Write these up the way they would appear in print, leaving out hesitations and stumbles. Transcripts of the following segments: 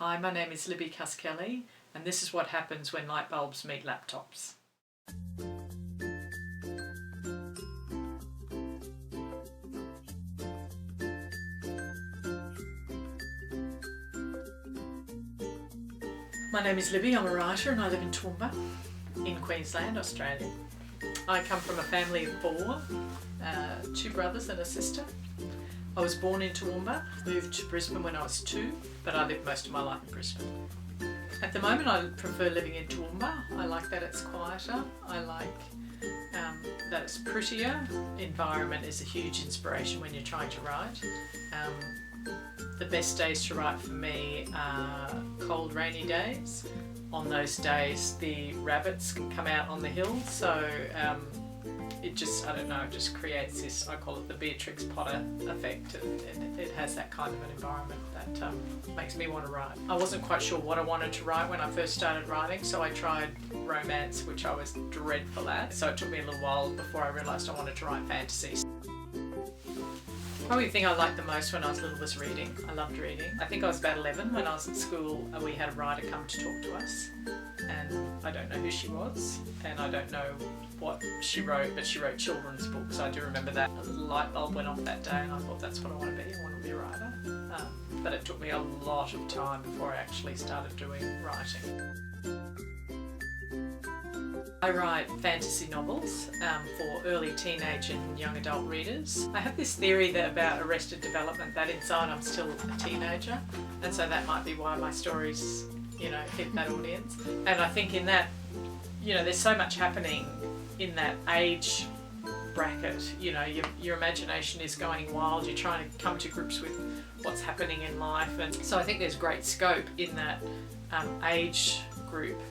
Hi, my name is Lauren Cuskelly, and this is what happens when light bulbs meet laptops. My name is Libby, I'm a writer and I live in Toowoomba in Queensland, Australia. I come from a family of four, two brothers and a sister. I was born in Toowoomba, moved to Brisbane when I was 2, but I lived most of my life in Brisbane. At the moment I prefer living in Toowoomba. I like that it's quieter, I like that it's prettier. Environment is a huge inspiration when you're trying to write. The best days to write for me are cold, rainy days. On those days the rabbits can come out on the hill, so it just, I don't know, it just creates this, I call it the Beatrix Potter effect. It has that kind of an environment that makes me want to write. I wasn't quite sure what I wanted to write when I first started writing, so I tried romance, which I was dreadful at. So it took me a little while before I realised I wanted to write fantasy. Probably the thing I liked the most when I was little was reading. I loved reading. I think I was about 11 when I was at school and we had a writer come to talk to us, and I don't know who she was and I don't know what she wrote, but she wrote children's books. I do remember that. A little light bulb went off that day and I thought, that's what I want to be. I want to be a writer. But it took me a lot of time before I actually started doing writing. I write fantasy novels for early teenage and young adult readers. I have this theory about Arrested Development, that inside I'm still a teenager, and so that might be why my stories, hit that audience. And I think in that, there's so much happening in that age bracket. Your imagination is going wild, you're trying to come to grips with what's happening in life, and so I think there's great scope in that age group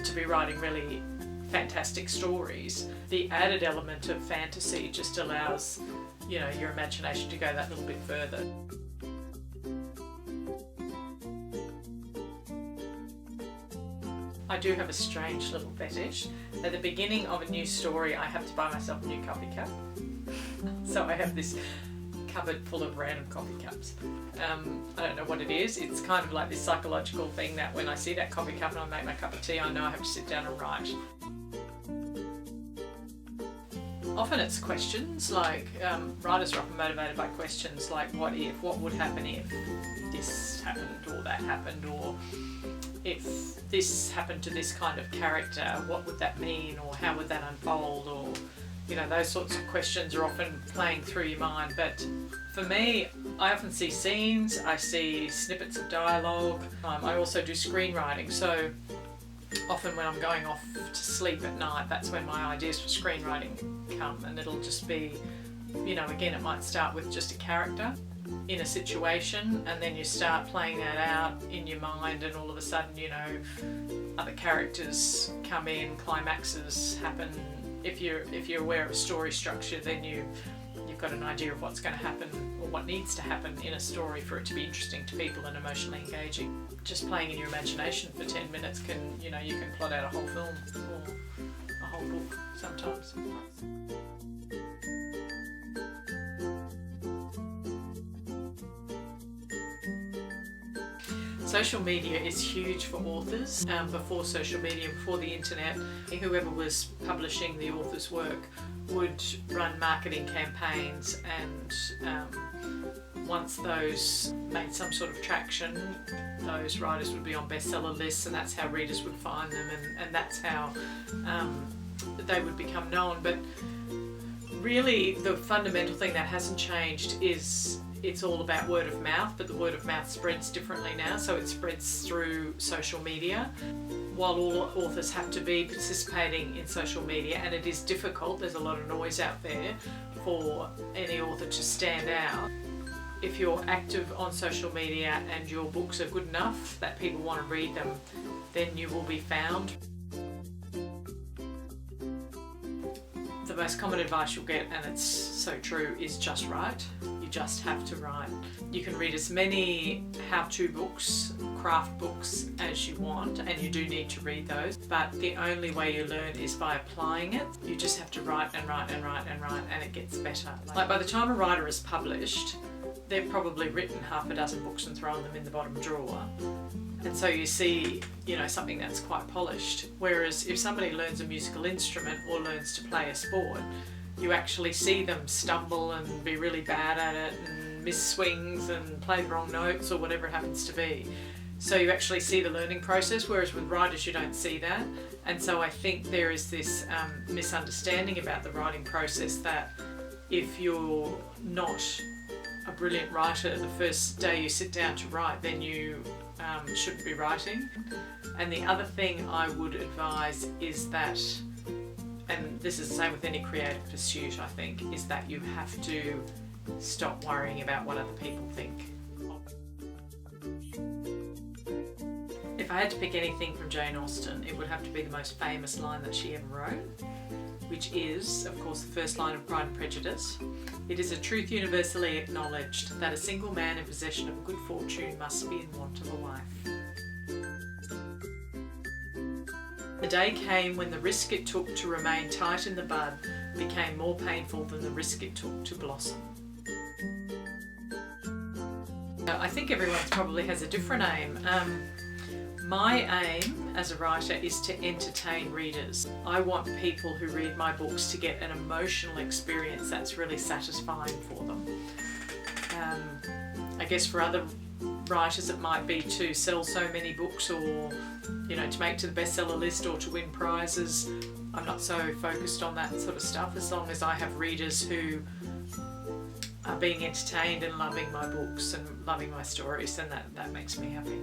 to be writing really fantastic stories. The added element of fantasy just allows, your imagination to go that little bit further. I do have a strange little fetish. At the beginning of a new story, I have to buy myself a new coffee cup. So I have this cupboard full of random coffee cups. I don't know what it is. It's kind of like this psychological thing that when I see that coffee cup and I make my cup of tea, I know I have to sit down and write. Often it's questions, like writers are often motivated by questions like what if, what would happen if this happened or that happened, or if this happened to this kind of character, what would that mean, or how would that unfold, or those sorts of questions are often playing through your mind. But for me, I often see scenes, I see snippets of dialogue. I also do screenwriting, so often when I'm going off to sleep at night, that's when my ideas for screenwriting come, and it'll just be, again, it might start with just a character in a situation, and then you start playing that out in your mind, and all of a sudden, other characters come in, climaxes happen. If you're aware of story structure, then you've got an idea of what's going to happen or what needs to happen in a story for it to be interesting to people and emotionally engaging. Just playing in your imagination for 10 minutes you can plot out a whole film or a whole book sometimes. Social media is huge for authors. Before social media, before the internet, whoever was publishing the author's work would run marketing campaigns, and once those made some sort of traction, those writers would be on bestseller lists, and that's how readers would find them, and that's how they would become known. But really the fundamental thing that hasn't changed is it's all about word of mouth, but the word of mouth spreads differently now, so it spreads through social media. While all authors have to be participating in social media, and it is difficult, there's a lot of noise out there for any author to stand out. If you're active on social media and your books are good enough that people want to read them, then you will be found. The most common advice you'll get, and it's so true, is just write. You just have to write. You can read as many how-to books, craft books as you want, and you do need to read those, but the only way you learn is by applying it. You just have to write and write and write and write, and it gets better. Like by the time a writer is published, they've probably written half a dozen books and thrown them in the bottom drawer. And so you see, you know, something that's quite polished. Whereas if somebody learns a musical instrument or learns to play a sport, you actually see them stumble and be really bad at it and miss swings and play the wrong notes or whatever it happens to be. So you actually see the learning process, whereas with writers you don't see that. And so I think there is this misunderstanding about the writing process, that if you're not a brilliant writer the first day you sit down to write, then you shouldn't be writing. And the other thing I would advise is that, and this is the same with any creative pursuit, I think, is that you have to stop worrying about what other people think. If I had to pick anything from Jane Austen, it would have to be the most famous line that she ever wrote, which is, of course, the first line of Pride and Prejudice. It is a truth universally acknowledged that a single man in possession of good fortune must be in want of a wife. The day came when the risk it took to remain tight in the bud became more painful than the risk it took to blossom. I think everyone probably has a different aim. My aim as a writer is to entertain readers. I want people who read my books to get an emotional experience that's really satisfying for them. I guess for other writers it might be to sell so many books, or, you know, to make to the bestseller list or to win prizes. I'm not so focused on that sort of stuff. As long as I have readers who are being entertained and loving my books and loving my stories, then that makes me happy.